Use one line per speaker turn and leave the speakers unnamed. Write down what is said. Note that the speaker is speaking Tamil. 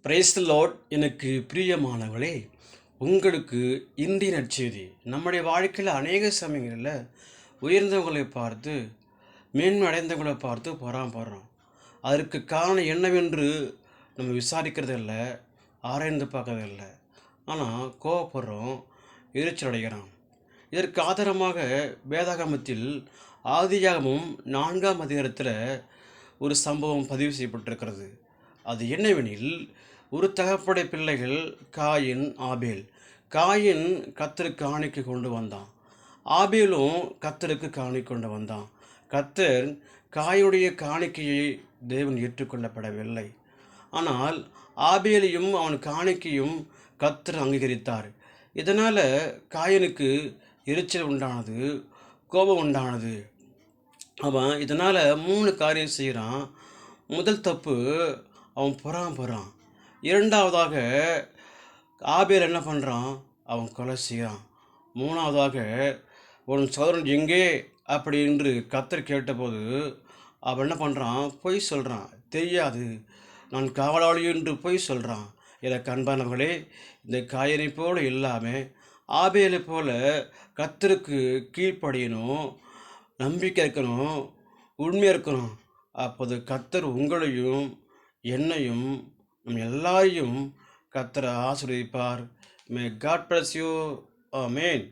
Praise the Lord. எனக்கு பிரியமானவர்களே, உங்களுக்கு இந்திய நற்செய்தி. நம்முடைய வாழ்க்கையில் அநேக சமயங்களில் உயர்ந்தவங்களை பார்த்து மேன்மை அடைந்தவங்களை பார்த்து பொறாமப்படுறோம். அதற்கு காரணம் என்னவென்று நம்ம விசாரிக்கிறதில்ல, ஆராய்ந்து பார்க்கறதில்ல. ஆனால் கோவப்படுறோம், எரிச்சல் அடைகிறோம். இதற்கு ஆதாரமாக வேதாகமத்தில் ஆதியாகமம் 4ஆம் அதிகாரத்தில் ஒரு சம்பவம் பதிவு செய்யப்பட்டிருக்கிறது. அது என்னவெனில், ஒரு தகப்பனுடைய பிள்ளைகள் காயின், ஆபேல். காயின் கர்த்தருக்கு காணிக்கை கொண்டு வந்தான். ஆபேலும் கர்த்தருக்கு காணிக்கை கொண்டு வந்தான். கர்த்தர் காயுடைய காணிக்கையை தேவன் ஏற்றுக்கொள்ளப்படவில்லை. ஆனால் ஆபேலையும் அவன் காணிக்கையும் கர்த்தர் அங்கீகரித்தார். இதனால் காயனுக்கு எரிச்சல் உண்டானது, கோபம் உண்டானது. அவன் இதனால் 3 காரியம் செய்கிறான். முதல் தப்பு, அவன் பொறாமப்படுறான். இரண்டாவதாக ஆபேல் என்ன பண்ணுறான்? அவன் கொலை செய்கிறான். மூணாவதாக, உன் சகோதரன் எங்கே அப்படி என்று கர்த்தர் கேட்டபோது அவன் என்ன பண்ணுறான்? பொய் சொல்கிறான். தெரியாது, நான் காவலாளி என்று பொய் சொல்கிறான். எனக்கு அன்பானவர்களே, இந்த காயனை போல இல்லாமல் ஆபேலை போல கர்த்தருக்கு கீழ்ப்படியணும், நம்பிக்கை இருக்கணும், உண்மையாக இருக்கணும். அப்போது கர்த்தர் உங்களையும் என்னையும் நம் எல்லாரையும் கர்த்தர் ஆசீர்வதிப்பார். May God bless you. Amen.